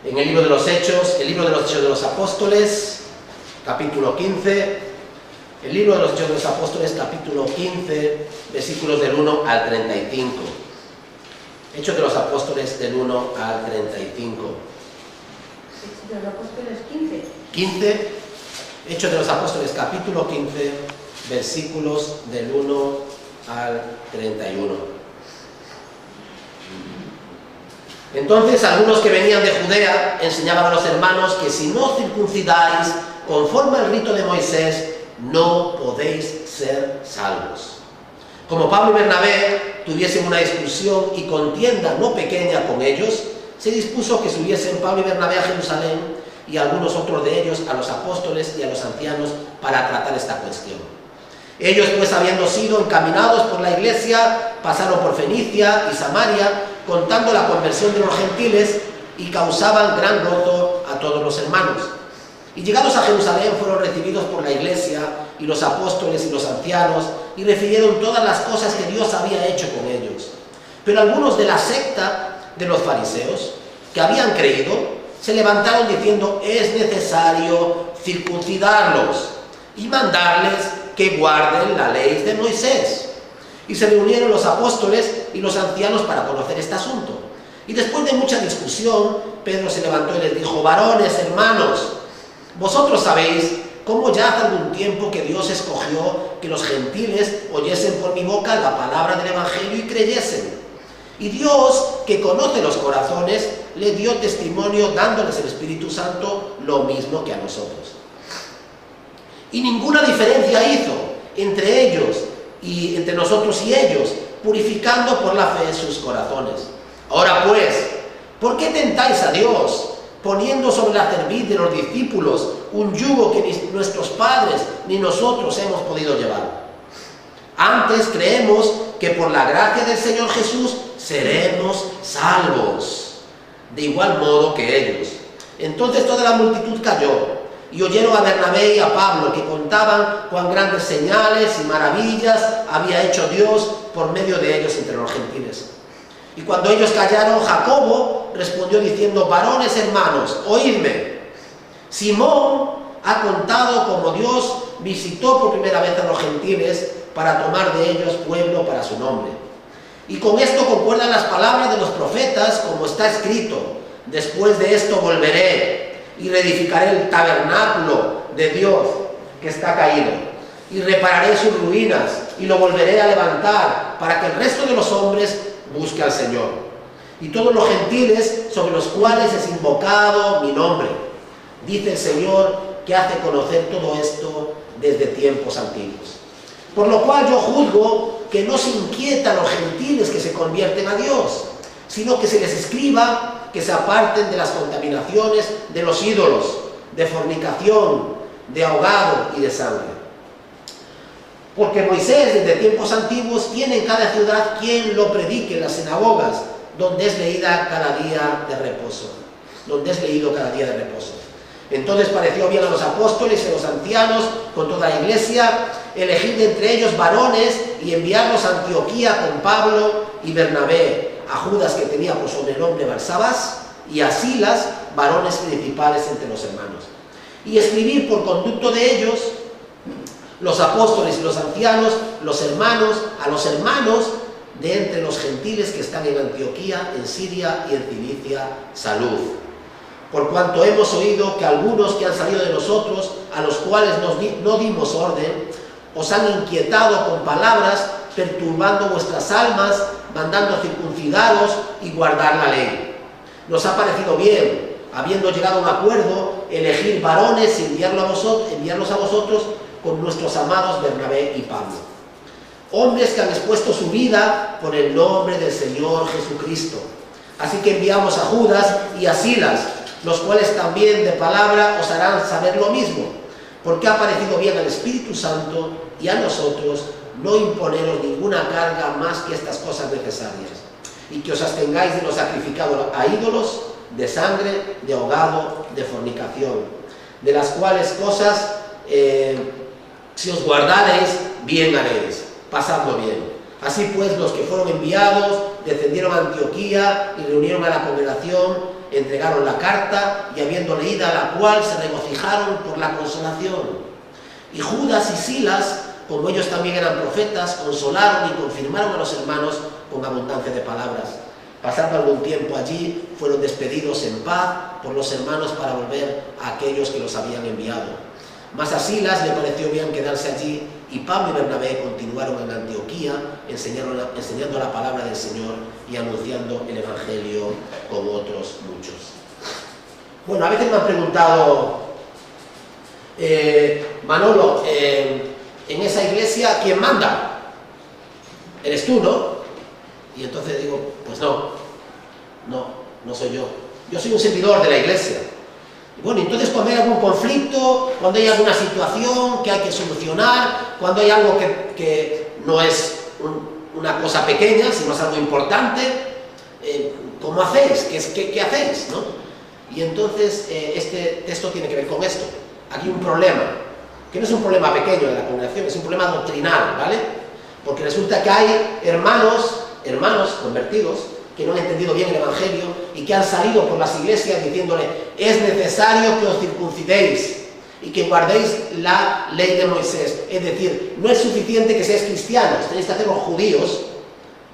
en el libro de los Hechos, el libro de los Hechos de los Apóstoles, capítulo 15, el libro de los Hechos de los Apóstoles, capítulo 15, versículos del 1 al 35. Hechos de los Apóstoles del 1 al 35. Hechos de los Apóstoles 15. 15, Hechos de los Apóstoles, capítulo 15, versículos del 1 al 31. Entonces algunos que venían de Judea enseñaban a los hermanos que si no circuncidáis conforme al rito de Moisés, no podéis ser salvos. Como Pablo y Bernabé tuviesen una discusión y contienda no pequeña con ellos, se dispuso que subiesen Pablo y Bernabé a Jerusalén y algunos otros de ellos a los apóstoles y a los ancianos para tratar esta cuestión. Ellos, pues, habiendo sido encaminados por la iglesia, pasaron por Fenicia y Samaria, contando la conversión de los gentiles, y causaban gran gozo a todos los hermanos. Y llegados a Jerusalén fueron recibidos por la iglesia y los apóstoles y los ancianos, y refirieron todas las cosas que Dios había hecho con ellos. Pero algunos de la secta de los fariseos, que habían creído, se levantaron diciendo: es necesario circuncidarlos y mandarles que guarden la ley de Moisés. Y se reunieron los apóstoles y los ancianos para conocer este asunto. Y después de mucha discusión, Pedro se levantó y les dijo: varones, hermanos, vosotros sabéis cómo ya hace algún tiempo que Dios escogió que los gentiles oyesen por mi boca la palabra del Evangelio y creyesen. Y Dios, que conoce los corazones, le dio testimonio dándoles el Espíritu Santo lo mismo que a nosotros. Y ninguna diferencia hizo entre ellos y entre nosotros y ellos, purificando por la fe sus corazones. Ahora pues, ¿por qué tentáis a Dios, poniendo sobre la cerviz de los discípulos un yugo que ni nuestros padres ni nosotros hemos podido llevar? Antes creemos que por la gracia del Señor Jesús seremos salvos, de igual modo que ellos. Entonces toda la multitud cayó, y oyeron a Bernabé y a Pablo, que contaban cuán grandes señales y maravillas había hecho Dios por medio de ellos entre los gentiles. Y cuando ellos callaron, Jacobo respondió diciendo: varones hermanos, oídme. Simón ha contado cómo Dios visitó por primera vez a los gentiles para tomar de ellos pueblo para su nombre. Y con esto concuerdan las palabras de los profetas, como está escrito: después de esto volveré y reedificaré el tabernáculo de Dios que está caído, y repararé sus ruinas, y lo volveré a levantar, para que el resto de los hombres busque al Señor, y todos los gentiles sobre los cuales es invocado mi nombre. Dice el Señor, que hace conocer todo esto desde tiempos antiguos. Por lo cual yo juzgo que no se inquietan los gentiles que se convierten a Dios, sino que se les escriba que se aparten de las contaminaciones de los ídolos, de fornicación, de ahogado y de sangre. Porque Moisés desde tiempos antiguos tiene en cada ciudad quien lo predique en las sinagogas, donde es leída cada día de reposo. Entonces pareció bien a los apóstoles y a los ancianos, con toda la iglesia, elegir de entre ellos varones y enviarlos a Antioquía con Pablo y Bernabé, a Judas, que tenía por sobrenombre Barsabás, y a Silas, varones principales entre los hermanos. Y escribir por conducto de ellos, los apóstoles y los ancianos, los hermanos, a los hermanos de entre los gentiles que están en Antioquía, en Siria y en Cilicia, salud. Por cuanto hemos oído que algunos que han salido de nosotros, a los cuales no dimos orden, os han inquietado con palabras, perturbando vuestras almas, mandando circuncidaros y guardar la ley. Nos ha parecido bien, habiendo llegado a un acuerdo, elegir varones y enviarlos a vosotros con nuestros amados Bernabé y Pablo. Hombres que han expuesto su vida por el nombre del Señor Jesucristo. Así que enviamos a Judas y a Silas, los cuales también de palabra os harán saber lo mismo, porque ha parecido bien al Espíritu Santo y a nosotros no imponeros ninguna carga más que estas cosas necesarias, y que os abstengáis de lo sacrificado a ídolos, de sangre, de ahogado, de fornicación, de las cuales cosas si os guardareis, bien haréis, pasadlo bien. Así pues, los que fueron enviados descendieron a Antioquía y reunieron a la congregación, entregaron la carta y habiendo leída la cual se regocijaron por la consolación. Y Judas y Silas, como ellos también eran profetas, consolaron y confirmaron a los hermanos con abundancia de palabras. Pasando algún tiempo allí, fueron despedidos en paz por los hermanos para volver a aquellos que los habían enviado. Mas a Silas le pareció bien quedarse allí, y Pablo y Bernabé continuaron en Antioquía, enseñando la palabra del Señor y anunciando el Evangelio con otros muchos. Bueno, a veces me han preguntado, Manolo, en esa iglesia, ¿quién manda? Eres tú, ¿no? Y entonces digo, pues no soy yo. Yo soy un servidor de la iglesia. Y bueno, entonces cuando hay algún conflicto, cuando hay alguna situación que hay que solucionar, cuando hay algo que no es una cosa pequeña, sino es algo importante, ¿cómo hacéis? ¿Qué hacéis? ¿No? Y entonces este texto tiene que ver con esto. Aquí hay un problema, que no es un problema pequeño de la congregación, es un problema doctrinal, ¿vale? Porque resulta que hay hermanos convertidos que no han entendido bien el Evangelio y que han salido por las iglesias diciéndole: es necesario que os circuncidéis y que guardéis la ley de Moisés. Es decir, no es suficiente que seáis cristianos, tenéis que haceros judíos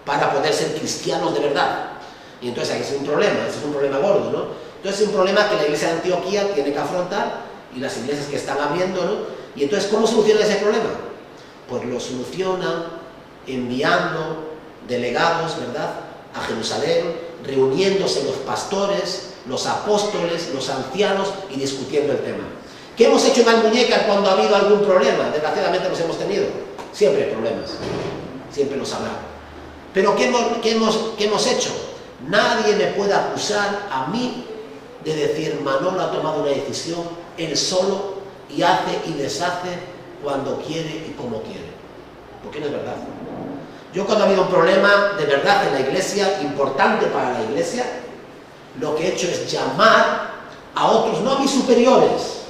para poder ser cristianos de verdad. Y entonces aquí es un problema, ese es un problema gordo, ¿no? Entonces es un problema que la iglesia de Antioquía tiene que afrontar y las iglesias que están abriendo, ¿no? Y entonces, ¿cómo soluciona ese problema? Pues lo solucionan enviando delegados, ¿verdad?, a Jerusalén, reuniéndose los pastores, los apóstoles, los ancianos y discutiendo el tema. ¿Qué hemos hecho en Almuñécar cuando ha habido algún problema? Desgraciadamente los hemos tenido. Siempre hay problemas, siempre los habrá. Pero ¿qué hemos hecho? Nadie me puede acusar a mí de decir: Manolo ha tomado una decisión él solo y hace y deshace cuando quiere y como quiere. Porque no es verdad. Yo, cuando ha habido un problema de verdad en la iglesia, importante para la iglesia, lo que he hecho es llamar a otros, no a mis superiores,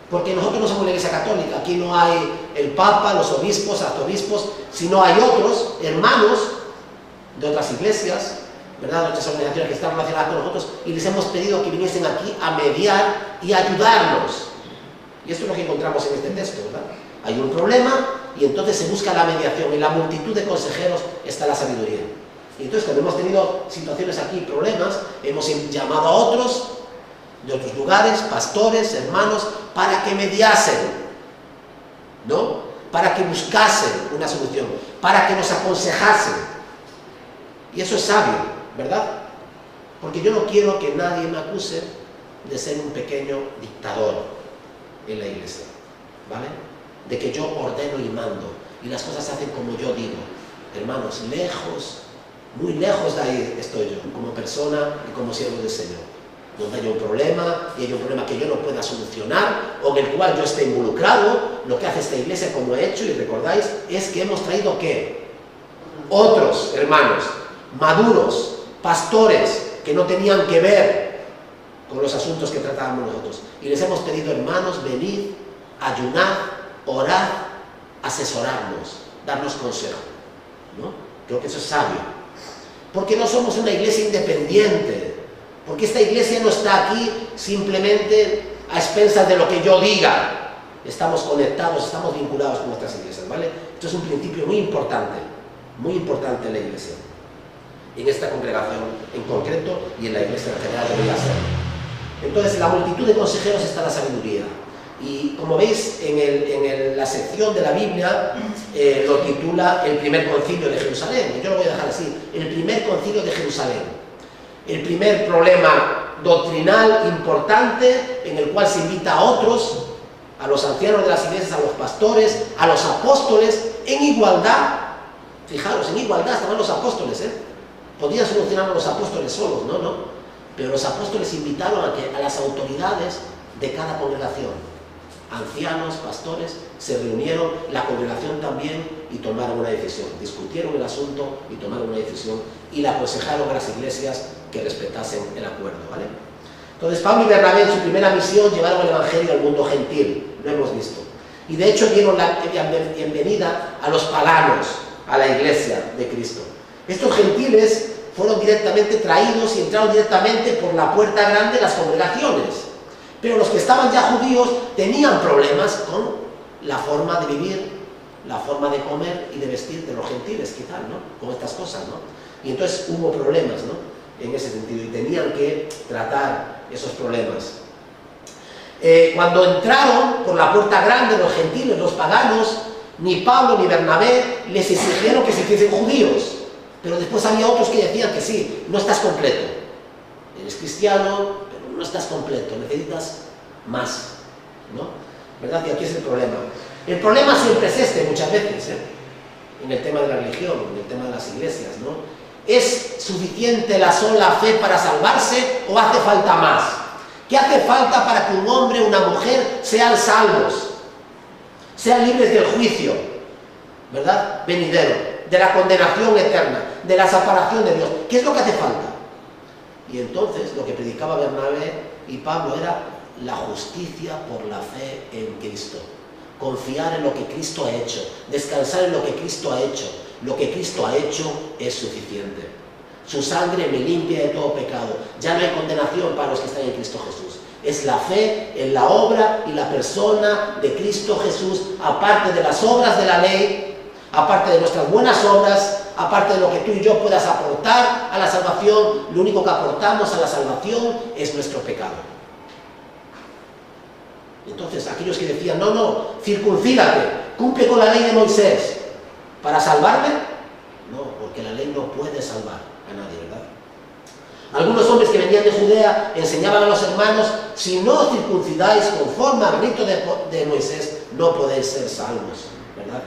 porque nosotros no somos la iglesia católica, aquí no hay el papa, los obispos, arzobispos, sino hay otros hermanos de otras iglesias, ¿verdad?, otras organizaciones que están relacionadas con nosotros, y les hemos pedido que viniesen aquí a mediar y ayudarnos. Y esto es lo que encontramos en este texto, ¿verdad? Hay un problema y entonces se busca la mediación. En la multitud de consejeros está la sabiduría. Y entonces, cuando hemos tenido situaciones aquí, problemas, hemos llamado a otros de otros lugares, pastores, hermanos, para que mediasen, ¿no?, para que buscasen una solución, para que nos aconsejasen. Y eso es sabio, ¿verdad? Porque yo no quiero que nadie me acuse de ser un pequeño dictador en la iglesia, ¿vale? De que yo ordeno y mando y las cosas se hacen como yo digo. Hermanos, lejos, muy lejos de ahí estoy yo, como persona y como siervo del Señor. Donde haya un problema y hay un problema que yo no pueda solucionar o en el cual yo esté involucrado, lo que hace esta iglesia, como he hecho y recordáis, es que hemos traído ¿qué? Otros hermanos maduros, pastores que no tenían que ver con los asuntos que tratábamos nosotros, y les hemos pedido: hermanos, venid, ayunad, orad, asesorarnos, darnos consejo, ¿no? Creo que eso es sabio, porque no somos una iglesia independiente, porque esta iglesia no está aquí simplemente a expensas de lo que yo diga. Estamos conectados, estamos vinculados con nuestras iglesias, ¿vale? Esto es un principio muy importante en la iglesia, en esta congregación en concreto y en la iglesia en general debería ser. Entonces, en la multitud de consejeros está la sabiduría. Y como veis, en la sección de la Biblia lo titula el primer concilio de Jerusalén. Y yo lo voy a dejar así: el primer concilio de Jerusalén. El primer problema doctrinal importante en el cual se invita a otros, a los ancianos de las iglesias, a los pastores, a los apóstoles, en igualdad. Fijaros, en igualdad estaban los apóstoles, ¿eh? Podían solucionar los apóstoles solos, no. Pero los apóstoles invitaron a las autoridades de cada congregación, ancianos, pastores, se reunieron, la congregación también, y tomaron una decisión. Discutieron el asunto y tomaron una decisión y le aconsejaron a las iglesias que respetasen el acuerdo, ¿vale? Entonces, Pablo y Bernabé, en su primera misión, llevaron el evangelio al mundo gentil, lo hemos visto. Y de hecho dieron la bienvenida a los paganos, a la iglesia de Cristo. Estos gentiles fueron directamente traídos y entraron directamente por la puerta grande de las congregaciones. Pero los que estaban ya judíos tenían problemas con la forma de vivir, la forma de comer y de vestir de los gentiles, quizás, ¿no? Con estas cosas, ¿no? Y entonces hubo problemas, ¿no? En ese sentido, y tenían que tratar esos problemas. Cuando entraron por la puerta grande los gentiles, los paganos, ni Pablo ni Bernabé les exigieron que se hiciesen judíos. Pero después había otros que decían que sí, no estás completo. Eres cristiano, pero no estás completo, necesitas más, ¿no? ¿Verdad? Y aquí es el problema. El problema siempre es este, muchas veces, en el tema de la religión, en el tema de las iglesias, ¿no? ¿Es suficiente la sola fe para salvarse o hace falta más? ¿Qué hace falta para que un hombre o una mujer sean salvos? Sean libres del juicio, ¿verdad? Venidero, de la condenación eterna, de la separación de Dios. ¿Qué es lo que hace falta? Y entonces lo que predicaba Bernabé y Pablo era la justicia por la fe en Cristo. Confiar en lo que Cristo ha hecho, descansar en lo que Cristo ha hecho. Lo que Cristo ha hecho es suficiente. Su sangre me limpia de todo pecado. Ya no hay condenación para los que están en Cristo Jesús. Es la fe en la obra y la persona de Cristo Jesús, aparte de las obras de la ley, aparte de nuestras buenas obras, aparte de lo que tú y yo puedas aportar a la salvación. Lo único que aportamos a la salvación es nuestro pecado. Entonces, aquellos que decían, no, circuncídate, cumple con la ley de Moisés, ¿para salvarme? No, porque la ley no puede salvar a nadie, ¿verdad? Algunos hombres que venían de Judea enseñaban a los hermanos, si no circuncidáis conforme al rito de Moisés, no podéis ser salvos, ¿verdad?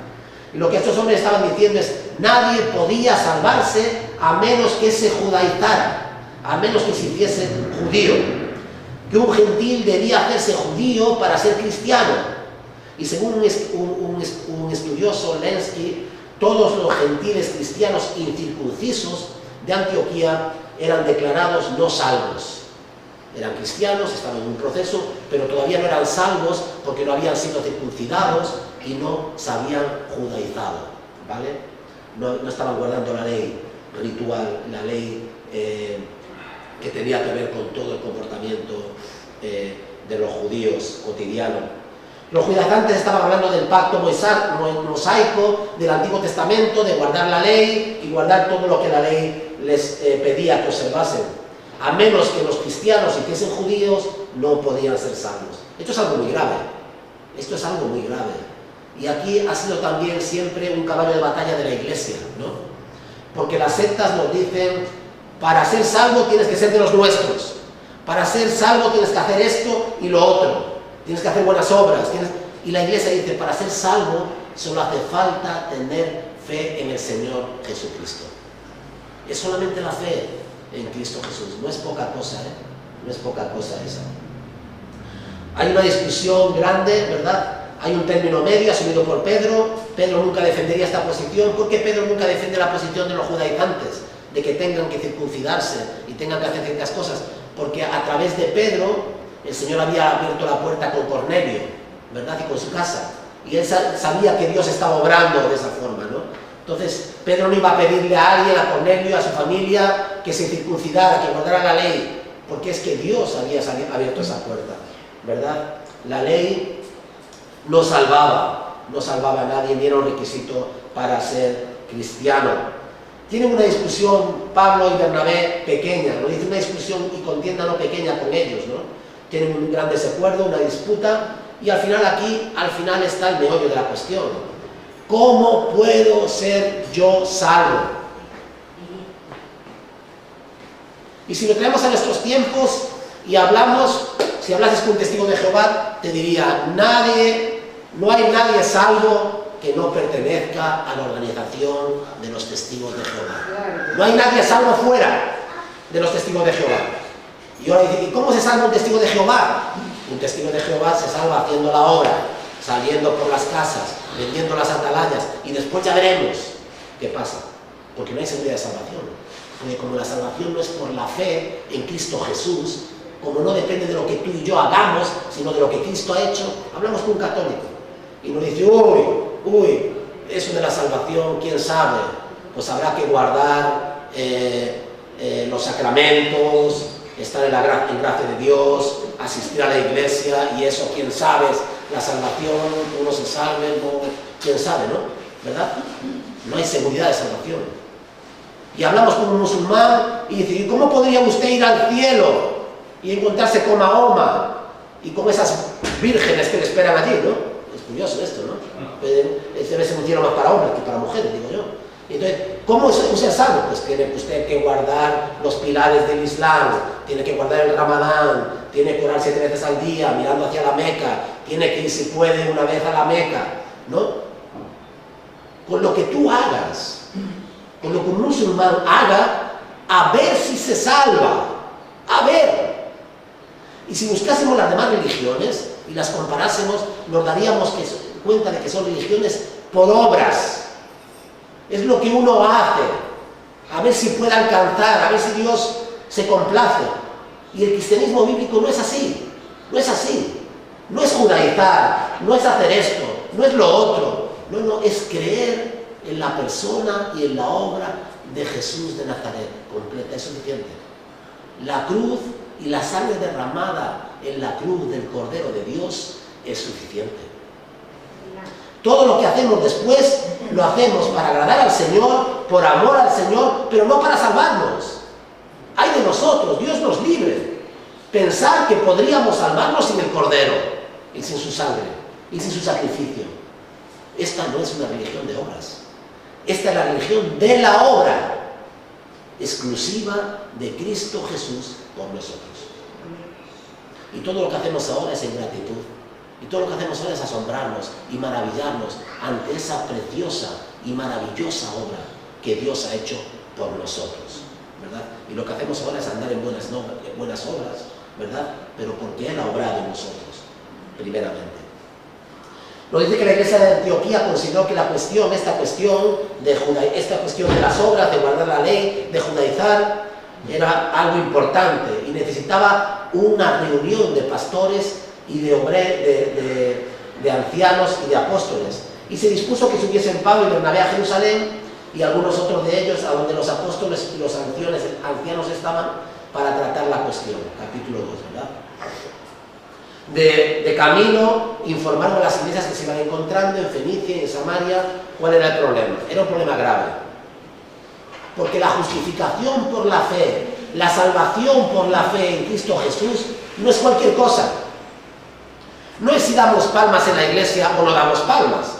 Y lo que estos hombres estaban diciendo es, nadie podía salvarse a menos que se judaizara, a menos que se hiciese judío. Que un gentil debía hacerse judío para ser cristiano. Y según un estudioso, Lenski, todos los gentiles cristianos incircuncisos de Antioquía eran declarados no salvos. Eran cristianos, estaban en un proceso, pero todavía no eran salvos porque no habían sido circuncidados y no se habían judaizado, ¿vale? No estaban guardando la ley ritual, la ley que tenía que ver con todo el comportamiento de los judíos cotidiano. Los judaizantes estaban hablando del pacto mosaico, del Antiguo Testamento, de guardar la ley y guardar todo lo que la ley les pedía que observasen. A menos que los cristianos se hiciesen judíos, no podían ser salvos. Esto es algo muy grave. Esto es algo muy grave. Y aquí ha sido también siempre un caballo de batalla de la Iglesia, ¿no? Porque las sectas nos dicen, para ser salvo tienes que ser de los nuestros. Para ser salvo tienes que hacer esto y lo otro. Tienes que hacer buenas obras. Y la Iglesia dice, para ser salvo solo hace falta tener fe en el Señor Jesucristo. Es solamente la fe en Cristo Jesús. No es poca cosa, No es poca cosa esa. Hay una discusión grande, ¿verdad? Hay un término medio asumido por Pedro. Pedro nunca defendería esta posición. ¿Por qué Pedro nunca defiende la posición de los judaizantes? De que tengan que circuncidarse y tengan que hacer ciertas cosas. Porque a través de Pedro, el Señor había abierto la puerta con Cornelio, ¿verdad? Y con su casa. Y él sabía que Dios estaba obrando de esa forma, ¿no? Entonces, Pedro no iba a pedirle a alguien, a Cornelio, a su familia, que se circuncidara, que guardara la ley. Porque es que Dios había abierto esa puerta, ¿verdad? La ley no salvaba a nadie, ni era un requisito para ser cristiano. Tienen una discusión Pablo y Bernabé pequeña, ¿no? Dice una discusión y contienda no pequeña con ellos, ¿no? Tienen un gran desacuerdo, una disputa, y al final está el meollo de la cuestión. ¿Cómo puedo ser yo salvo? Y si lo traemos a nuestros tiempos y hablamos, si hablases con un testigo de Jehová, te diría, no hay nadie salvo que no pertenezca a la organización de los testigos de Jehová. No hay nadie salvo fuera de los testigos de Jehová. Y ahora dice, ¿y cómo se salva un testigo de Jehová? Un testigo de Jehová se salva haciendo la obra, saliendo por las casas, vendiendo las atalayas, y después ya veremos qué pasa. Porque no hay seguridad de salvación. Porque como la salvación no es por la fe en Cristo Jesús, como no depende de lo que tú y yo hagamos, sino de lo que Cristo ha hecho, hablamos con un católico y nos dice, uy, eso de la salvación, quién sabe, pues habrá que guardar los sacramentos, estar en gracia de Dios, asistir a la iglesia, y eso, quién sabe, la salvación, uno se salve, no, quién sabe, ¿no? ¿Verdad? No hay seguridad de salvación. Y hablamos con un musulmán y dice, ¿y cómo podría usted ir al cielo y encontrarse con Mahoma y con esas vírgenes que le esperan allí, ¿no? Es curioso esto, ¿no? Debe ser un cielo más para hombres que para mujeres, digo yo. Entonces, ¿cómo es el salvo? Pues tiene usted que guardar los pilares del Islam, tiene que guardar el Ramadán, tiene que orar 7 veces al día mirando hacia la Meca, tiene que ir si puede una vez a la Meca, ¿no? Con lo que tú hagas, con lo que un musulmán haga, a ver si se salva, a ver. Y si buscásemos las demás religiones y las comparásemos, nos daríamos cuenta de que son religiones por obras. Es lo que uno hace, a ver si puede alcanzar, a ver si Dios se complace. Y el cristianismo bíblico no es así, no es así. No es judaizar, no es hacer esto, no es lo otro. No, es creer en la persona y en la obra de Jesús de Nazaret, completa, es suficiente. La cruz y la sangre derramada en la cruz del Cordero de Dios es suficiente. Todo lo que hacemos después, lo hacemos para agradar al Señor, por amor al Señor, pero no para salvarnos. Ay de nosotros, Dios nos libre. Pensar que podríamos salvarnos sin el Cordero, y sin su sangre, y sin su sacrificio. Esta no es una religión de obras. Esta es la religión de la obra, exclusiva de Cristo Jesús por nosotros. Y todo lo que hacemos ahora es en gratitud. Y todo lo que hacemos ahora es asombrarnos y maravillarnos ante esa preciosa y maravillosa obra que Dios ha hecho por nosotros, ¿verdad? Y lo que hacemos ahora es andar en buenas obras, ¿verdad? Pero porque Él ha obrado en nosotros, primeramente. Nos dice que la iglesia de Antioquía consideró que esta cuestión de las obras, de guardar la ley, de judaizar, era algo importante y necesitaba una reunión de pastores y de ancianos y de apóstoles. Y se dispuso que subiesen Pablo y Bernabé a Jerusalén y algunos otros de ellos a donde los apóstoles y los ancianos estaban para tratar la cuestión. Capítulo 2, ¿verdad? De camino informaron a las iglesias que se iban encontrando en Fenicia y en Samaria cuál era el problema. Era un problema grave. Porque la justificación por la fe, la salvación por la fe en Cristo Jesús, no es cualquier cosa. No es si damos palmas en la iglesia o no damos palmas.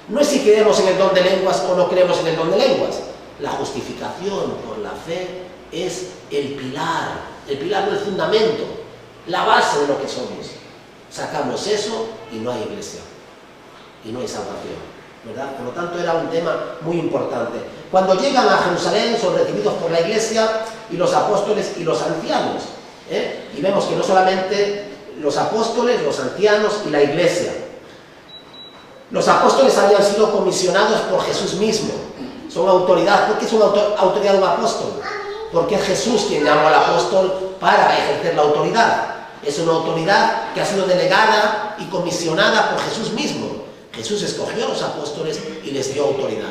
No es si creemos en el don de lenguas o no creemos en el don de lenguas. La justificación por la fe es el pilar del fundamento, la base de lo que somos. Sacamos eso y no hay iglesia, y no hay salvación, ¿verdad? Por lo tanto, era un tema muy importante. Cuando llegan a Jerusalén, son recibidos por la iglesia y los apóstoles y los ancianos, y vemos que no solamente los apóstoles, los ancianos y la iglesia. Los apóstoles habían sido comisionados por Jesús mismo, son autoridad. ¿Por qué es una autoridad un apóstol? Porque es Jesús quien llamó al apóstol para ejercer la autoridad. Es una autoridad que ha sido delegada y comisionada por Jesús mismo. Jesús escogió a los apóstoles y les dio autoridad.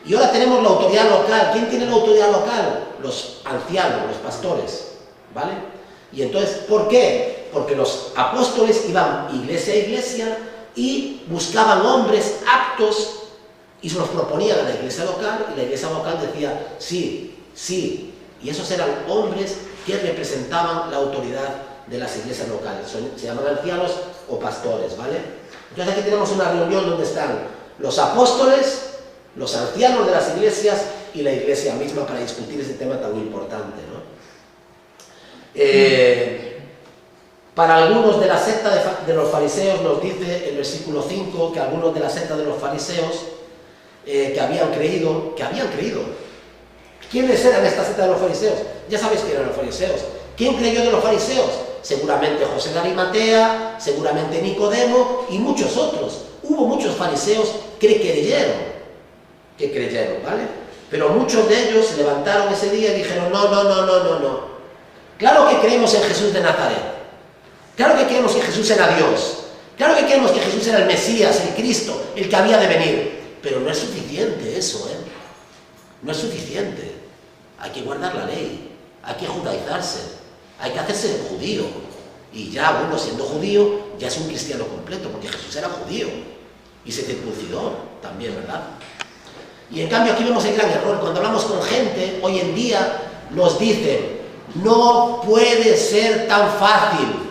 Y ahora tenemos la autoridad local. ¿Quién tiene la autoridad local? Los ancianos, los pastores, ¿vale? Y entonces, ¿por qué? Porque los apóstoles iban iglesia a iglesia y buscaban hombres aptos y se los proponían a la iglesia local, y la iglesia local decía, sí, sí. Y esos eran hombres que representaban la autoridad de las iglesias locales. Se llaman ancianos o pastores, ¿vale? Entonces aquí tenemos una reunión donde están los apóstoles, los ancianos de las iglesias y la iglesia misma para discutir ese tema tan importante, ¿no? Para algunos de la secta de los fariseos, nos dice el versículo 5, que algunos de la secta de los fariseos que habían creído. ¿Quiénes eran esta secta de los fariseos? Ya sabéis quién eran los fariseos. ¿Quién creyó de los fariseos? Seguramente José de Arimatea, seguramente Nicodemo y muchos otros. Hubo muchos fariseos que creyeron, ¿vale? Pero muchos de ellos se levantaron ese día y dijeron, no. Claro que creemos en Jesús de Nazaret. Claro que creemos que Jesús era Dios. Claro que creemos que Jesús era el Mesías, el Cristo, el que había de venir. Pero no es suficiente eso, ¿eh? No es suficiente. hay que guardar la ley, hay que judaizarse, hay que hacerse judío. Y ya uno siendo judío ya es un cristiano completo, porque Jesús era judío y se circuncidó también, ¿verdad? Y en cambio aquí vemos el gran error. Cuando hablamos con gente, hoy en día nos dicen, no puede ser tan fácil,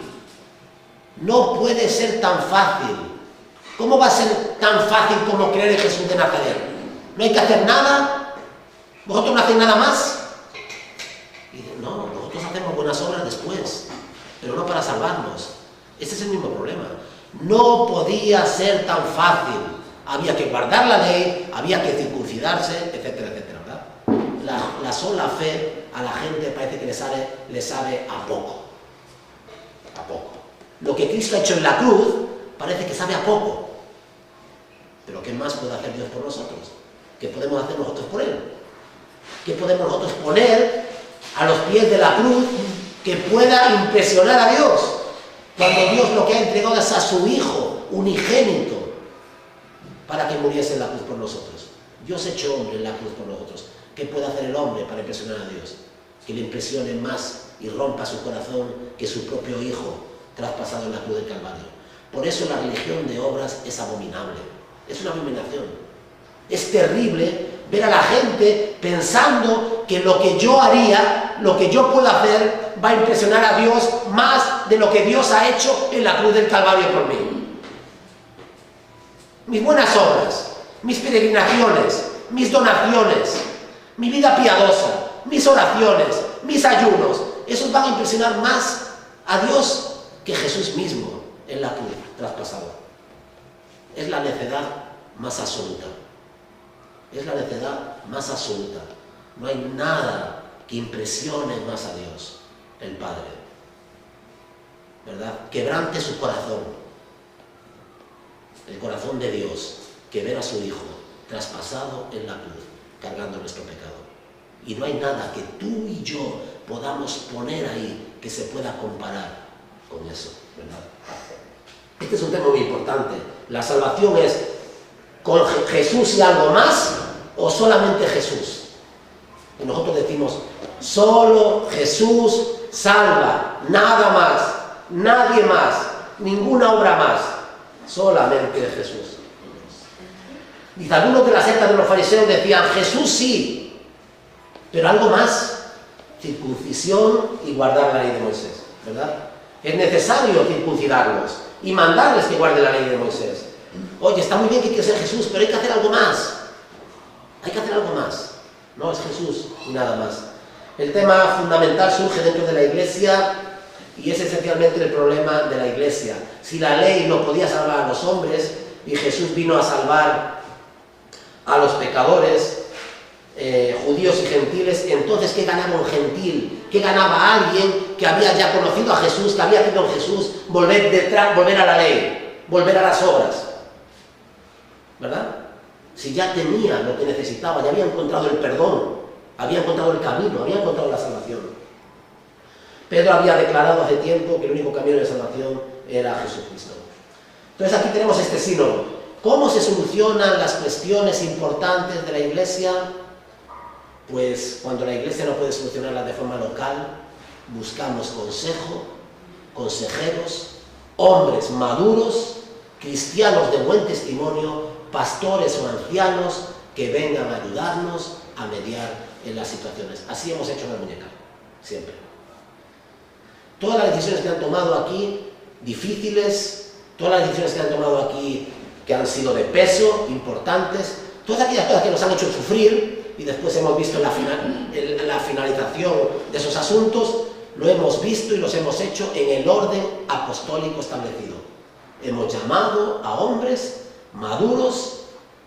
no puede ser tan fácil. ¿Cómo va a ser tan fácil como creer en Jesús de Nazaret? ¿No hay que hacer nada? ¿Vosotros no hacéis nada más? Y dicen, no, nosotros hacemos buenas obras después, pero no para salvarnos. Ese es el mismo problema. No podía ser tan fácil. Había que guardar la ley, había que circuncidarse, etcétera, etcétera, ¿verdad? La sola fe a la gente parece que le sabe a poco. A poco. Lo que Cristo ha hecho en la cruz parece que sabe a poco. Pero ¿qué más puede hacer Dios por nosotros? ¿Qué podemos hacer nosotros por Él? ¿Qué podemos nosotros poner a los pies de la cruz que pueda impresionar a Dios? Cuando Dios lo que ha entregado es a su Hijo unigénito para que muriese en la cruz por nosotros. Dios hecho hombre en la cruz por nosotros. ¿Qué puede hacer el hombre para impresionar a Dios? Que le impresione más y rompa su corazón que su propio Hijo traspasado en la cruz del Calvario. Por eso la religión de obras es abominable. Es una abominación. Es terrible ver a la gente pensando que lo que yo haría, lo que yo puedo hacer, va a impresionar a Dios más de lo que Dios ha hecho en la cruz del Calvario por mí. Mis buenas obras, mis peregrinaciones, mis donaciones, mi vida piadosa, mis oraciones, mis ayunos, esos van a impresionar más a Dios que Jesús mismo en la cruz traspasado. Es la necedad más absoluta. Es la necedad más absoluta. No hay nada que impresione más a Dios, el Padre, ¿verdad? Quebrante su corazón, el corazón de Dios, que ver a su Hijo traspasado en la cruz, cargando nuestro pecado. Y no hay nada que tú y yo podamos poner ahí que se pueda comparar con eso, ¿verdad? Este es un tema muy importante. La salvación es con Jesús y algo más, o solamente Jesús. Y nosotros decimos, solo Jesús salva, nada más, nadie más, ninguna obra más, solamente Jesús. Dice, algunos de la secta de los fariseos decían, Jesús sí, pero algo más, circuncisión y guardar la ley de Moisés, ¿verdad? Es necesario circuncidarlos y mandarles que guarden la ley de Moisés. Oye, está muy bien que hay que ser Jesús, pero hay que hacer algo más. Hay que hacer algo más. No es Jesús y nada más. El tema fundamental surge dentro de la Iglesia y es esencialmente el problema de la Iglesia. Si la ley no podía salvar a los hombres y Jesús vino a salvar a los pecadores, judíos y gentiles, entonces ¿qué ganaba un gentil? ¿Qué ganaba alguien que había ya conocido a Jesús, que había tenido a Jesús, volver a la ley, volver a las obras? ¿Verdad? Si ya tenía lo que necesitaba, ya había encontrado el perdón, había encontrado el camino, había encontrado la salvación. Pedro había declarado hace tiempo que el único camino de salvación era Jesucristo. Entonces aquí tenemos este sínodo. ¿Cómo se solucionan las cuestiones importantes de la Iglesia? Pues cuando la Iglesia no puede solucionarlas de forma local, buscamos consejo, consejeros, hombres maduros, cristianos de buen testimonio, pastores o ancianos que vengan a ayudarnos a mediar en las situaciones. Así hemos hecho en la muñeca, siempre. Todas las decisiones que han tomado aquí, difíciles, todas las decisiones que han tomado aquí que han sido de peso, importantes, todas aquellas cosas que nos han hecho sufrir y después hemos visto la finalización de esos asuntos, lo hemos visto y los hemos hecho en el orden apostólico establecido. Hemos llamado a hombres maduros,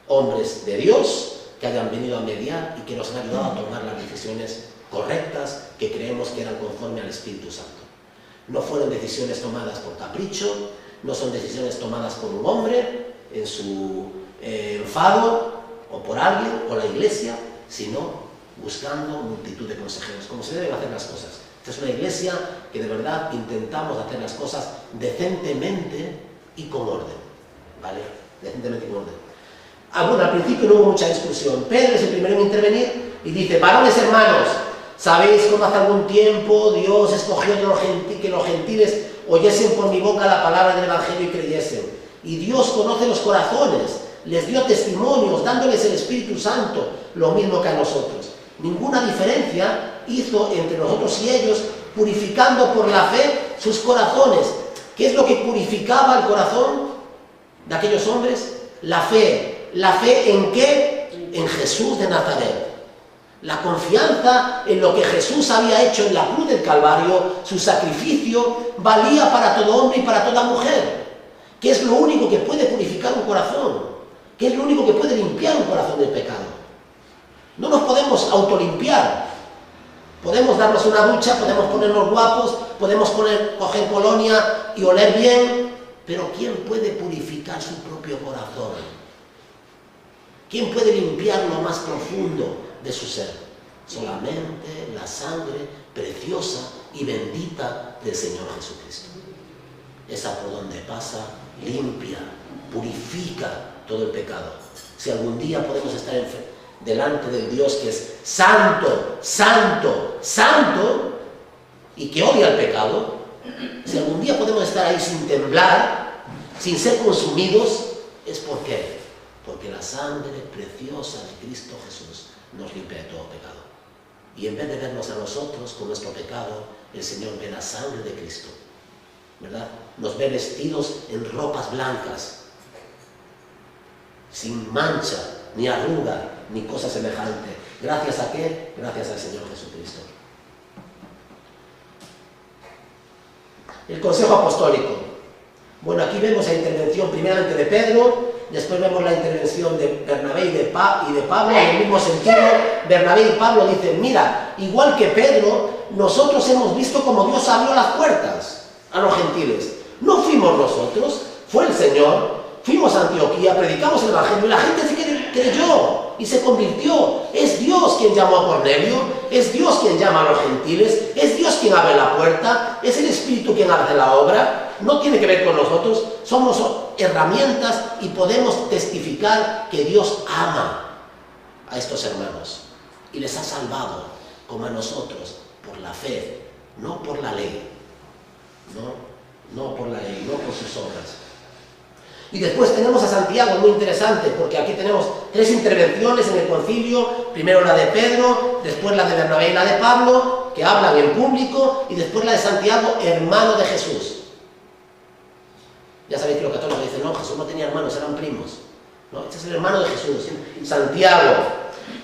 hombres de Dios, que hayan venido a mediar y que nos han ayudado a tomar las decisiones correctas que creemos que eran conforme al Espíritu Santo. No fueron decisiones tomadas por capricho, no son decisiones tomadas por un hombre en su enfado, o por alguien, o la Iglesia, sino buscando multitud de consejeros, como se deben hacer las cosas. Esta es una Iglesia que de verdad intentamos hacer las cosas decentemente y con orden, ¿vale? Decentemente y con orden. Bueno, al principio no hubo mucha discusión. Pedro es el primero en intervenir y dice, varones hermanos, Sabéis cómo hace algún tiempo Dios escogió que los gentiles oyesen por mi boca la palabra del Evangelio y creyesen. Y Dios conoce los corazones, les dio testimonios, dándoles el Espíritu Santo, lo mismo que a nosotros. Ninguna diferencia hizo entre nosotros y ellos, purificando por la fe sus corazones. ¿Qué es lo que purificaba el corazón de aquellos hombres? La fe. ¿La fe en qué? En Jesús de Nazaret. La confianza en lo que Jesús había hecho en la cruz del Calvario, su sacrificio, valía para todo hombre y para toda mujer. ¿Qué es lo único que puede purificar un corazón? ¿Qué es lo único que puede limpiar un corazón del pecado? No nos podemos autolimpiar. Podemos darnos una ducha, podemos ponernos guapos, podemos coger colonia y oler bien, pero ¿quién puede purificar su propio corazón? ¿Quién puede limpiar lo más profundo de su ser? Solamente la sangre preciosa y bendita del Señor Jesucristo. Esa por donde pasa, limpia, purifica todo el pecado. Si algún día podemos estar delante del Dios que es santo, santo, santo, y que odia el pecado, si algún día podemos estar ahí sin temblar, sin ser consumidos, es porque la sangre preciosa de Cristo Jesús nos limpia de todo pecado. Y en vez de vernos a nosotros con nuestro pecado, el Señor ve la sangre de Cristo, ¿verdad? Nos ve vestidos en ropas blancas, sin mancha, ni arruga, ni cosa semejante. ¿Gracias a qué? Gracias al Señor Jesucristo. El consejo apostólico. Bueno, aquí vemos la intervención primeramente de Pedro, después vemos la intervención de Bernabé y de Pablo. En el mismo sentido, Bernabé y Pablo dicen, mira, igual que Pedro, nosotros hemos visto cómo Dios abrió las puertas a los gentiles. No fuimos nosotros, fue el Señor. Fuimos a Antioquía, predicamos el Evangelio y la gente se creyó y se convirtió. Es Dios quien llamó a Cornelio, es Dios quien llama a los gentiles, es Dios quien abre la puerta, es el Espíritu quien hace la obra. No tiene que ver con nosotros, somos herramientas y podemos testificar que Dios ama a estos hermanos y les ha salvado como a nosotros por la fe, no por la ley, no por la ley, no por sus obras. Y después tenemos a Santiago, muy interesante, porque aquí tenemos 3 intervenciones en el concilio, primero la de Pedro, después la de Bernabé y la de Pablo, que hablan en público, y después la de Santiago, hermano de Jesús. Ya sabéis que los católicos dicen, no, Jesús no tenía hermanos, eran primos. No, este es el hermano de Jesús. Santiago,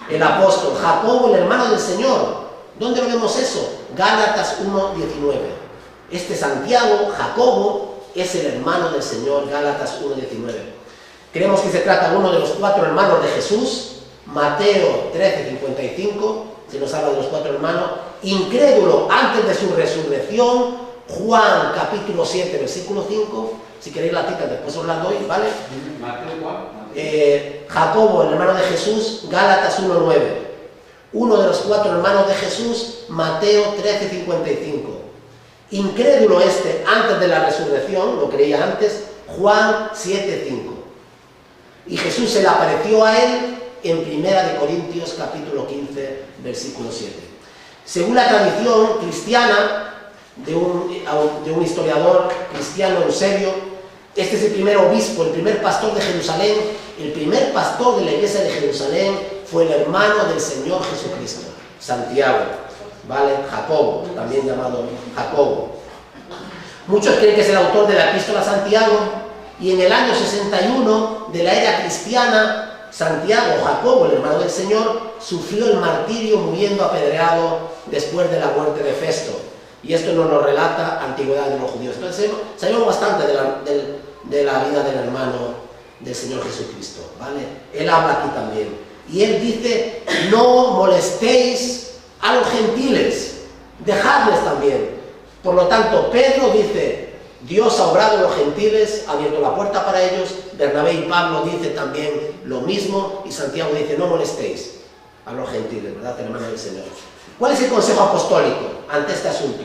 el apóstol, Jacobo, el hermano del Señor. ¿Dónde lo vemos eso? Gálatas 1:19. Este Santiago, Jacobo, es el hermano del Señor, Gálatas 1:19. Creemos que se trata de uno de los 4 hermanos de Jesús, Mateo 13:55, se nos habla de los 4 hermanos, incrédulo antes de su resurrección, Juan capítulo 7, versículo 5, si queréis la cita después os la doy, ¿vale? Jacobo, el hermano de Jesús, Gálatas 1:9. Uno de los 4 hermanos de Jesús, Mateo 13:55. Incrédulo antes de la resurrección, lo creía antes, Juan 7:5. Y Jesús se le apareció a él en 1 Corintios capítulo 15, versículo 7. Según la tradición cristiana de un historiador cristiano, Eusebio, este es el primer obispo, el primer pastor de Jerusalén. El primer pastor de la iglesia de Jerusalén fue el hermano del Señor Jesucristo, Santiago. ¿Vale? Jacobo, también llamado Jacobo. Muchos creen que es el autor de la epístola a Santiago, y en el año 61 de la era cristiana, Santiago, Jacobo, el hermano del Señor, sufrió el martirio muriendo apedreado después de la muerte de Festo. Y esto nos lo relata Antigüedad de los Judíos. Entonces sabemos bastante de la vida del hermano del Señor Jesucristo, ¿vale? Él habla aquí también. Y él dice, no molestéis a los gentiles, dejadles también. Por lo tanto, Pedro dice, Dios ha obrado en los gentiles, ha abierto la puerta para ellos. Bernabé y Pablo dice también lo mismo, y Santiago dice, no molestéis a los gentiles, ¿verdad? El hermano del Señor. ¿Cuál es el consejo apostólico ante este asunto?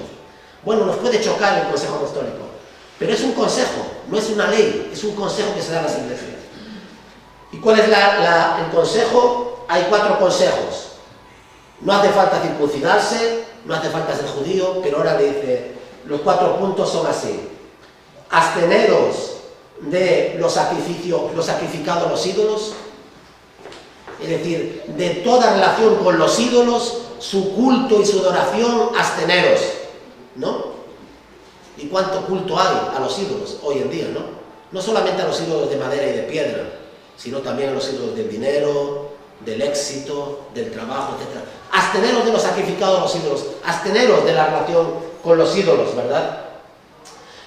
Bueno, nos puede chocar el consejo apostólico, pero es un consejo, no es una ley, es un consejo que se da a las iglesias. ¿Y cuál es el consejo? Hay 4 consejos. No hace falta circuncidarse, no hace falta ser judío, pero ahora le dice, los 4 puntos son así. Absteneros de los sacrificados a los ídolos, es decir, de toda relación con los ídolos, su culto y su adoración, absteneros, ¿no? ¿Y cuánto culto hay a los ídolos hoy en día, no? No solamente a los ídolos de madera y de piedra, sino también a los ídolos del dinero, del éxito, del trabajo, etc. Absteneros de los sacrificados a los ídolos, absteneros de la relación con los ídolos, ¿verdad?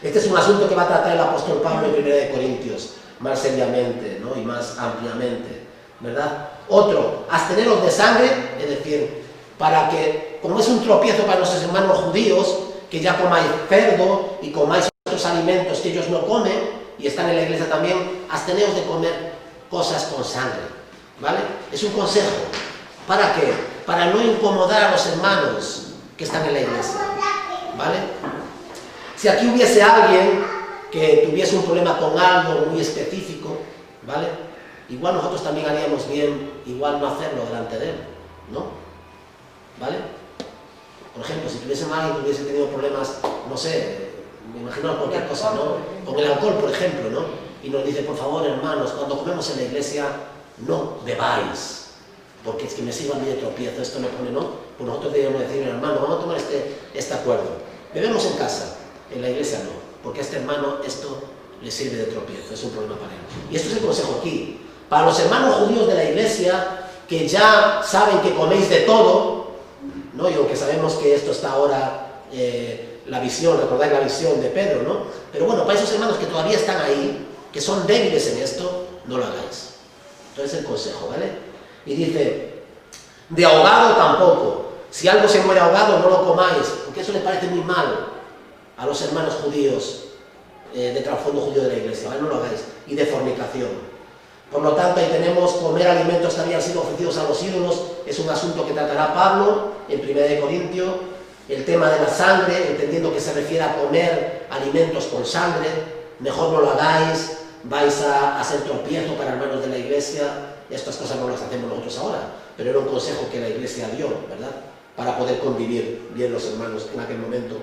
Este es un asunto que va a tratar el apóstol Pablo en 1 Corintios, más seriamente, ¿no? Y más ampliamente, ¿verdad? Otro, absteneros de sangre, es decir, para que, como es un tropiezo para nuestros hermanos judíos, que ya comáis cerdo y comáis otros alimentos que ellos no comen, y están en la iglesia también, absteneos de comer cosas con sangre, ¿vale? Es un consejo. ¿Para qué? Para no incomodar a los hermanos que están en la iglesia, ¿vale? Si aquí hubiese alguien que tuviese un problema con algo muy específico, ¿vale? Igual nosotros también haríamos bien, igual no hacerlo delante de él, ¿no? ¿Vale? Por ejemplo, si tuviésemos a alguien que hubiese tenido problemas, no sé, me imagino cualquier cosa, ¿no? Con el alcohol, por ejemplo, ¿no? Y nos dice, por favor, hermanos, cuando comemos en la iglesia, no bebáis, porque es que me sirva a mí de tropiezo, esto me pone, ¿no? Pues nosotros debemos decir, hermano, vamos a tomar este acuerdo. Bebemos en casa, en la iglesia no, porque a este hermano esto le sirve de tropiezo, es un problema para él. Y esto es el consejo aquí. Para los hermanos judíos de la iglesia, que ya saben que coméis de todo, ¿no? Y aunque sabemos que esto está ahora, la visión, recordáis la visión de Pedro, ¿no? Pero bueno, para esos hermanos que todavía están ahí, que son débiles en esto, no lo hagáis. Entonces el consejo, ¿vale? Y dice, de ahogado tampoco. Si algo se muere ahogado, no lo comáis, porque eso le parece muy mal a los hermanos judíos, de trasfondo judío de la iglesia, ¿vale? No lo hagáis. Y de fornicación. Por lo tanto, ahí tenemos comer alimentos que habían sido ofrecidos a los ídolos, es un asunto que tratará Pablo en 1 Corintios, el tema de la sangre, entendiendo que se refiere a comer alimentos con sangre, mejor no lo hagáis, vais a ser tropiezo para hermanos de la iglesia, estas cosas no las hacemos nosotros ahora, pero era un consejo que la iglesia dio, ¿verdad? Para poder convivir bien los hermanos en aquel momento.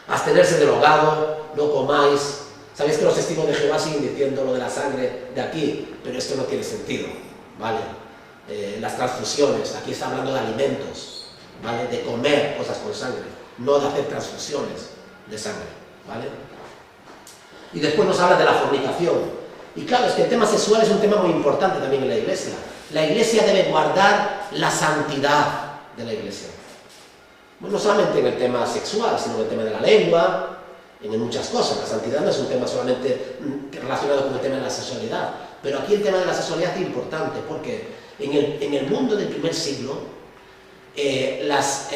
Abstenerse del ahogado, no comáis. Sabéis que los testigos de Jehová siguen diciendo lo de la sangre de aquí, pero esto no tiene sentido, ¿vale? Las transfusiones, aquí está hablando de alimentos, ¿vale? De comer cosas con sangre, no de hacer transfusiones de sangre, ¿vale? Y después nos habla de la fornicación. Y claro, es que el tema sexual es un tema muy importante también en la iglesia. La iglesia debe guardar la santidad de la iglesia. Bueno, no solamente en el tema sexual, sino en el tema de la lengua, en muchas cosas. La santidad no es un tema solamente relacionado con el tema de la sexualidad, pero aquí el tema de la sexualidad es importante porque en el mundo del primer siglo las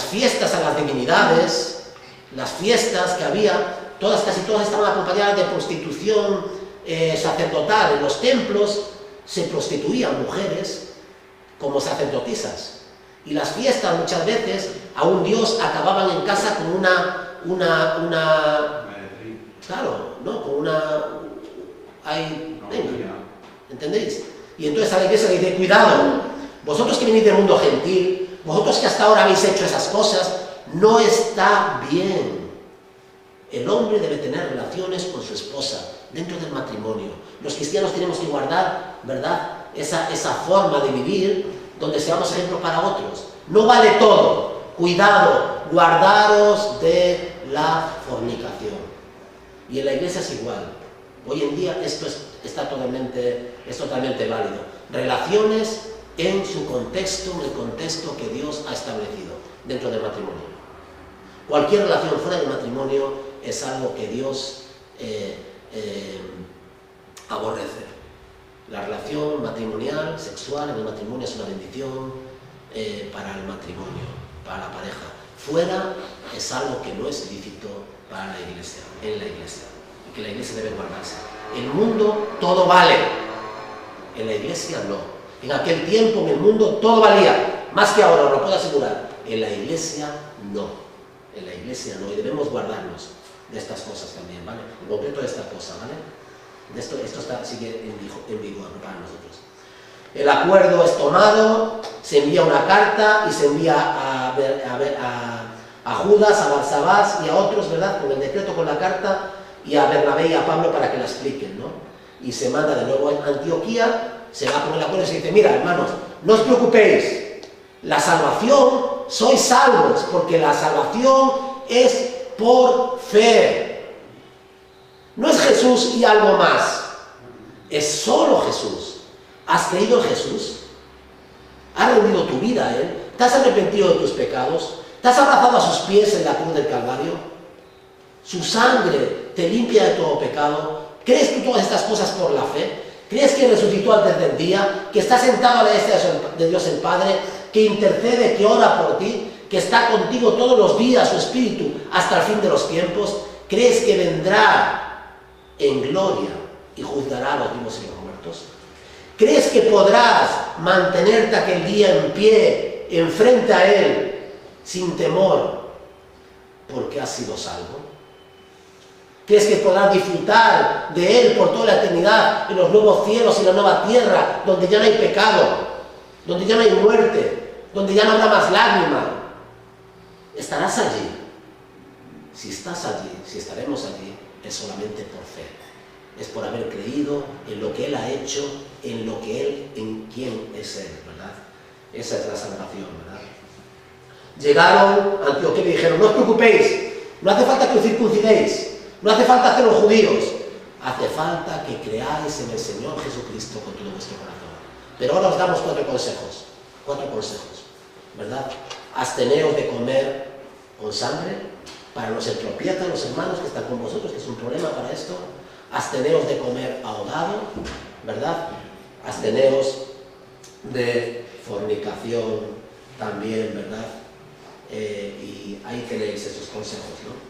fiestas a las divinidades, las fiestas que había, casi todas estaban acompañadas de prostitución sacerdotal. En los templos se prostituían mujeres como sacerdotisas, y las fiestas muchas veces a un dios acababan en casa con claro, ¿no? Con venga, ¿entendéis? Y entonces a la iglesia le dice, cuidado, vosotros que venís del mundo gentil, vosotros que hasta ahora habéis hecho esas cosas, no está bien. El hombre debe tener relaciones con su esposa dentro del matrimonio. Los cristianos tenemos que guardar, ¿verdad?, esa forma de vivir donde seamos ejemplos para otros. No vale todo. Cuidado, guardaros de la fornicación. Y en la iglesia es igual. Hoy en día esto es totalmente válido. Relaciones en su contexto, en el contexto que Dios ha establecido dentro del matrimonio. Cualquier relación fuera del matrimonio es algo que Dios aborrece. La relación matrimonial, sexual en el matrimonio es una bendición para el matrimonio, para la pareja. Fuera es algo que no es lícito para la iglesia, en la iglesia, y que la iglesia debe guardarse. En el mundo todo vale, en la iglesia no. En aquel tiempo en el mundo todo valía, más que ahora, os lo puedo asegurar. En la iglesia no, en la iglesia no, y debemos guardarnos de estas cosas también, ¿vale? En concreto de esta cosa, ¿vale? Esto sigue en vigor para nosotros. El acuerdo es tomado, se envía una carta y se envía a Judas, a Barsabás y a otros, ¿verdad? Con el decreto, con la carta, y a Bernabé y a Pablo para que la expliquen, ¿no? Y se manda de nuevo a Antioquía, se va con el acuerdo y se dice, mira, hermanos, no os preocupéis, la salvación, sois salvos, porque la salvación es por fe. No es Jesús y algo más, es solo Jesús. ¿Has creído en Jesús? ¿Has rendido tu vida a Él? ¿Te has arrepentido de tus pecados? ¿Te has abrazado a sus pies en la cruz del Calvario? Su sangre te limpia de todo pecado. ¿Crees tú todas estas cosas por la fe? ¿Crees que resucitó al tercer día? ¿Que está sentado a la diestra de Dios el Padre? ¿Que intercede, que ora por ti? ¿Que está contigo todos los días su Espíritu hasta el fin de los tiempos? ¿Crees que vendrá en gloria y juzgará a los vivos y los muertos? ¿Crees que podrás mantenerte aquel día en pie, enfrente a Él, sin temor, porque has sido salvo? ¿Crees que podrás disfrutar de Él por toda la eternidad, en los nuevos cielos y la nueva tierra, donde ya no hay pecado, donde ya no hay muerte, donde ya no habrá más lágrima? ¿Estarás allí? Si estás allí, si estaremos allí, es solamente por fe. Es por haber creído en lo que Él ha hecho, en quién es Él, ¿verdad? Esa es la salvación, ¿verdad? Llegaron a Antioquía y dijeron, no os preocupéis, no hace falta que os circuncidéis, no hace falta haceros judíos, hace falta que creáis en el Señor Jesucristo con todo vuestro corazón. Pero ahora os damos cuatro consejos, ¿verdad? Absteneos de comer con sangre, para no ser tropiezan los hermanos que están con vosotros, que es un problema para esto. Absteneos de comer ahogado, ¿verdad? Absteneos de fornicación también, ¿verdad? Y ahí tenéis esos consejos, ¿no?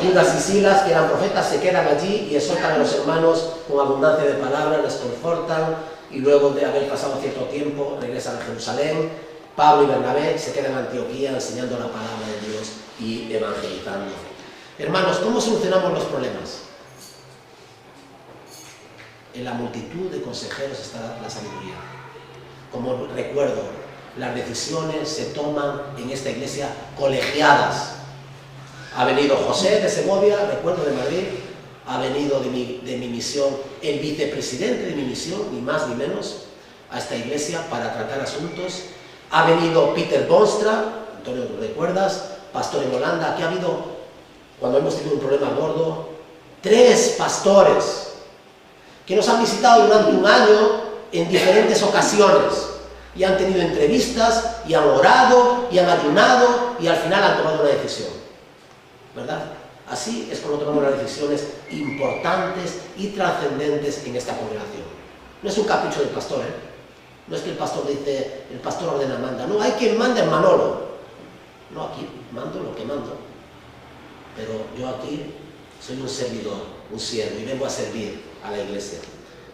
Judas y Silas, que eran profetas, se quedan allí y exhortan a los hermanos con abundancia de palabras, les confortan, y luego de haber pasado cierto tiempo regresan a Jerusalén. Pablo y Bernabé se quedan en Antioquía enseñando la palabra de Dios y evangelizando. Hermanos, ¿cómo solucionamos los problemas? En la multitud de consejeros está la sabiduría. Como recuerdo, las decisiones se toman en esta iglesia colegiadas. Ha venido José de Segovia, recuerdo, de Madrid, ha venido de mi misión el vicepresidente de mi misión, ni más ni menos, a esta iglesia para tratar asuntos. Ha venido Peter Bonstra, Antonio, ¿recuerdas? Pastor en Holanda. Aquí ha habido, cuando hemos tenido un problema gordo, 3 pastores que nos han visitado durante un año en diferentes ocasiones y han tenido entrevistas y han orado y han ayunado y al final han tomado una decisión, ¿verdad? Así es como tomamos las decisiones importantes y trascendentes en esta congregación. No es un capricho del pastor, ¿eh? No es que el pastor dice, el pastor ordena, manda. No, hay quien manda en Manolo. No, aquí mando lo que mando. Pero yo aquí soy un servidor, un siervo, y vengo a servir a la iglesia.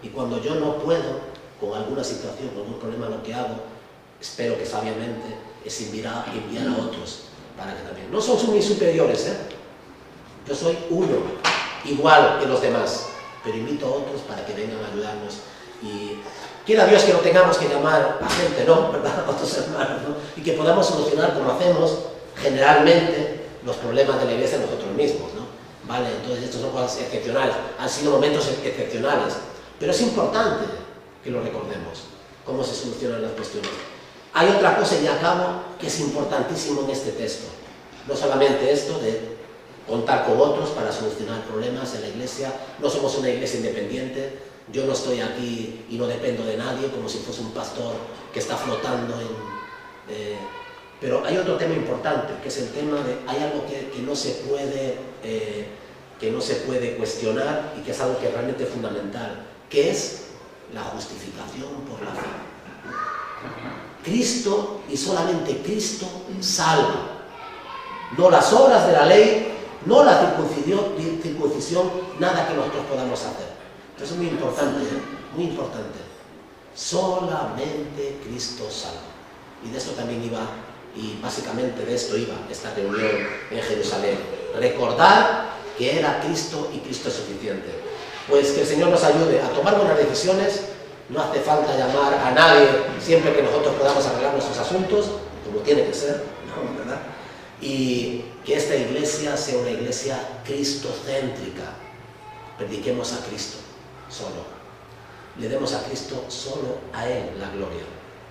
Y cuando yo no puedo, con alguna situación, con algún problema, lo que hago, espero que sabiamente, es enviar a otros para que también. No son mis superiores, ¿eh? Yo soy uno, igual que los demás, pero invito a otros para que vengan a ayudarnos. Y quiera Dios que no tengamos que llamar a gente, ¿no? ¿Verdad? A otros hermanos, ¿no? Y que podamos solucionar, como hacemos generalmente, los problemas de la iglesia nosotros mismos, ¿no? Vale, entonces estas son cosas excepcionales, han sido momentos excepcionales, pero es importante que lo recordemos, cómo se solucionan las cuestiones. Hay otra cosa, y acabo, que es importantísimo en este texto. No solamente esto de contar con otros para solucionar problemas en la iglesia. No somos una iglesia independiente. Yo no estoy aquí y no dependo de nadie, como si fuese un pastor que está flotando en... pero hay otro tema importante, que es el tema de... Hay algo que no se puede cuestionar y que es algo que es realmente fundamental, que es la justificación por la fe. Cristo y solamente Cristo salva. No las obras de la ley, no la circuncisión, nada que nosotros podamos hacer. Eso es muy importante, ¿eh? Muy importante. Solamente Cristo salva. Y de esto también iba, y básicamente de esto iba esta reunión en Jerusalén. Recordar que era Cristo y Cristo es suficiente. Pues que el Señor nos ayude a tomar buenas decisiones no hace falta llamar a nadie siempre que nosotros podamos arreglar nuestros asuntos, como tiene que ser, ¿no? ¿Verdad? Y que esta iglesia sea una iglesia cristocéntrica. Prediquemos a Cristo solo. Le demos a Cristo solo, a Él la gloria,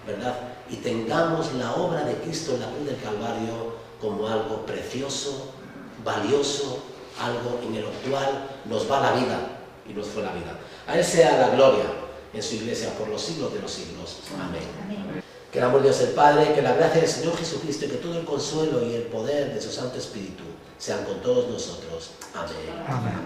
¿verdad? Y tengamos la obra de Cristo en la cruz del Calvario como algo precioso, valioso, algo en el cual nos va la vida y nos fue la vida. A Él sea la gloria en su iglesia por los siglos de los siglos. Amén. Amén. Que el amor de Dios el Padre, que la gracia del Señor Jesucristo y que todo el consuelo y el poder de su Santo Espíritu sean con todos nosotros. Amén. Amén.